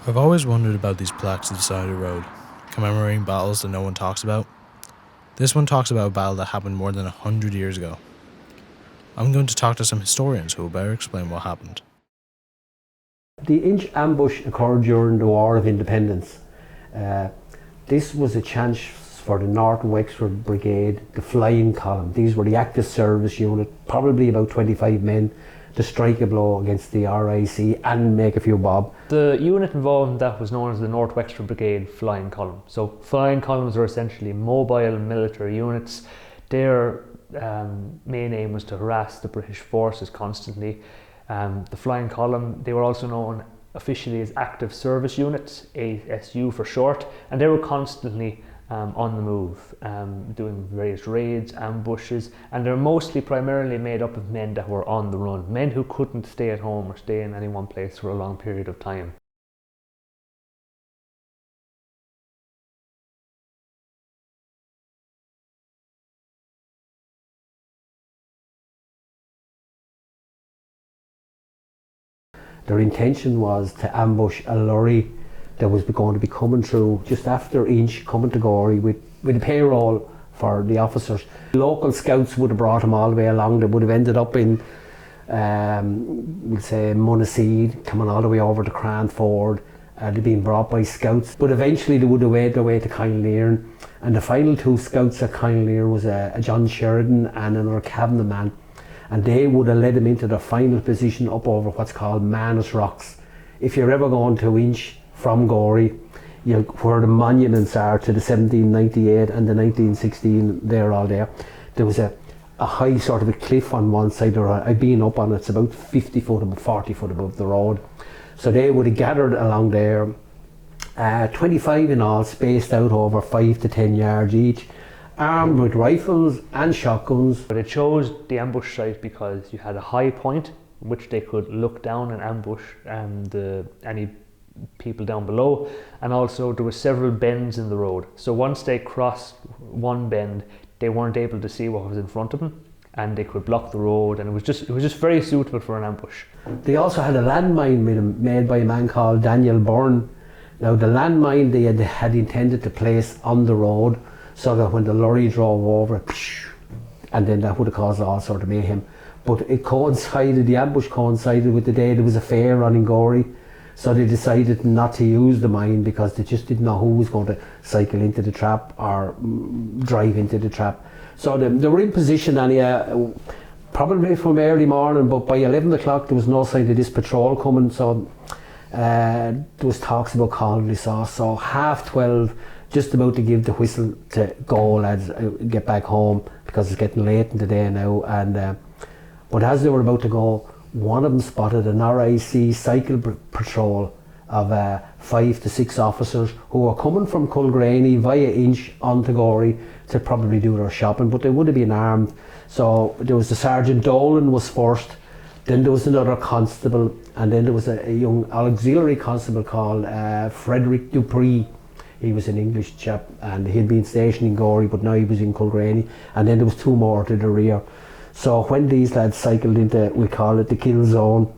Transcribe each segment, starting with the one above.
I've always wondered about these plaques at the side of the road, commemorating battles that no one talks about. This one talks about a battle that happened more than 100 years ago. I'm going to talk to some historians who will better explain what happened. The Inch ambush occurred during the War of Independence. This was a chance for the North Wexford Brigade, the flying column. These were the active service unit, probably about 25 men, to strike a blow against the RIC and make a few bob. The unit involved in that was known as the North Wexford Brigade Flying Column. So flying columns are essentially mobile military units. Their main aim was to harass the British forces constantly. The Flying Column, they were also known officially as Active Service Units, ASU for short, and they were constantly on the move, doing various raids, ambushes, and they're mostly primarily made up of men that were on the run, men who couldn't stay at home or stay in any one place for a long period of time. Their intention was to ambush a lorry that was going to be coming through just after Inch, coming to Gorey with a payroll for the officers. Local scouts would have brought them all the way along. They would have ended up in, we'll say, Monaseed, coming all the way over to Cranford. They'd been brought by scouts, but eventually they would have made their way to Kynlearn. And the final two scouts at Kynlearn was a John Sheridan and another cabinet man. And they would have led them into their final position up over what's called Manus Rocks. If you're ever going to Inch from Gorey, where the monuments are to the 1798 and the 1916, they're all there. There was a high sort of a cliff on one side, or I've been up on it, it's about 50 foot, about 40 foot above the road. So they would have gathered along there, 25 in all, spaced out over 5 to 10 yards each, armed with rifles and shotguns. But it chose the ambush site because you had a high point in which they could look down and ambush any people down below, and also there were several bends in the road. So once they crossed one bend, they weren't able to see what was in front of them, and they could block the road, and it was just very suitable for an ambush. They also had a landmine made by a man called Daniel Byrne. Now the landmine they had intended to place on the road, so that when the lorry drove over, and then that would have caused all sort of mayhem. But it coincided, the ambush coincided with the day there was a fair on in Gorey, so they decided not to use the mine because they just didn't know who was going to cycle into the trap or drive into the trap. So they were in position anyhow, probably from early morning, but by 11 o'clock there was no sign of this patrol coming, so there was talks about calling this off. So 12:30, just about to give the whistle to go, lads, get back home because it's getting late in the day now. And but as they were about to go, one of them spotted an RIC cycle patrol of 5 to 6 officers who were coming from Culgraney via Inch onto Gorey to probably do their shopping, but they would have been armed. So there was the Sergeant Dolan was first, then there was another constable, and then there was a young auxiliary constable called Frederick Dupree. He was an English chap and he'd been stationed in Gorey, but now he was in Culgraney, and then there was 2 more to the rear. So when these lads cycled into, we call it the kill zone,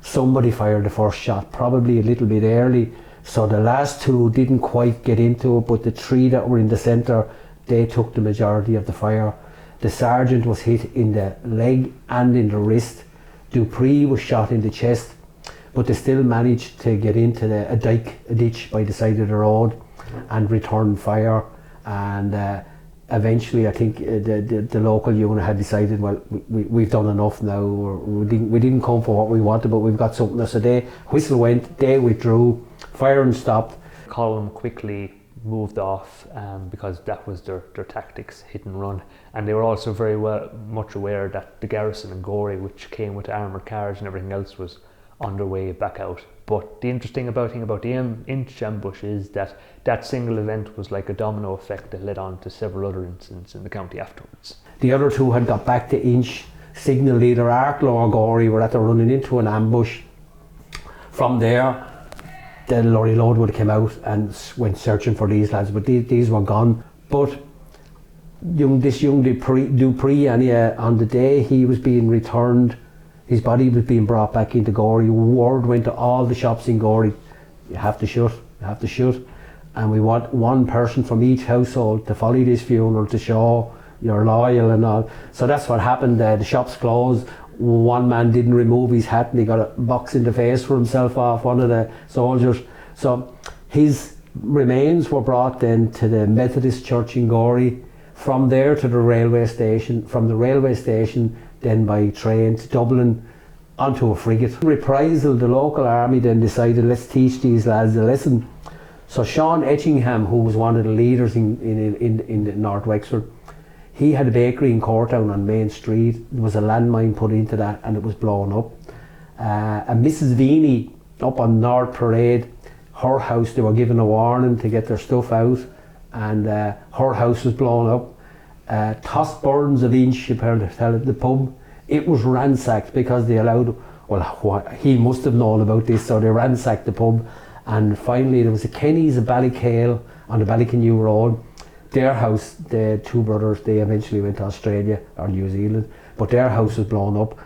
somebody fired the first shot, probably a little bit early, so the last 2 didn't quite get into it, but the 3 that were in the centre, they took the majority of the fire. The sergeant was hit in the leg and in the wrist. Dupree was shot in the chest, but they still managed to get into a ditch by the side of the road and return fire. And eventually I think the local unit had decided, well, we've done enough now, we didn't come for what we wanted, but we've got something. So they whistle went, they withdrew, firing stopped. The column quickly moved off because that was their tactics, hit and run, and they were also very much aware that the garrison in Gorey, which came with armoured cars and everything else, was on their way back out. But the interesting thing about the Inch ambush is that that single event was like a domino effect that led on to several other incidents in the county afterwards. The other 2 had got back to Inch, signal leader Arklow or Gorey were after running into an ambush. From there, the lorry load would have come out and went searching for these lads, but these were gone. But this young Dupree, on the day he was being returned, his body was being brought back into Gorey. Word went to all the shops in Gorey You have to shoot. You have to shoot. And we want one person from each household to follow this funeral to show you're loyal and all. So that's what happened. The shops closed. One man didn't remove his hat and he got a box in the face for himself off one of the soldiers. So his remains were brought then to the Methodist Church in Gorey, from there to the railway station, from the railway station then by train to Dublin onto a frigate. Reprisal, the local army then decided, let's teach these lads a lesson. So Sean Etchingham, who was one of the leaders in North Wexford, he had a bakery in Courtown on Main Street. There was a landmine put into that and it was blown up. And Mrs. Veeney up on North Parade, her house, they were given a warning to get their stuff out, and her house was blown up. Toss Burns of Inch, the pub, it was ransacked because they allowed, he must have known about this, so they ransacked the pub. And finally there was a Kenny's of Ballycale on the Ballycanoe Road. Their house, the two brothers, they eventually went to Australia or New Zealand, but their house was blown up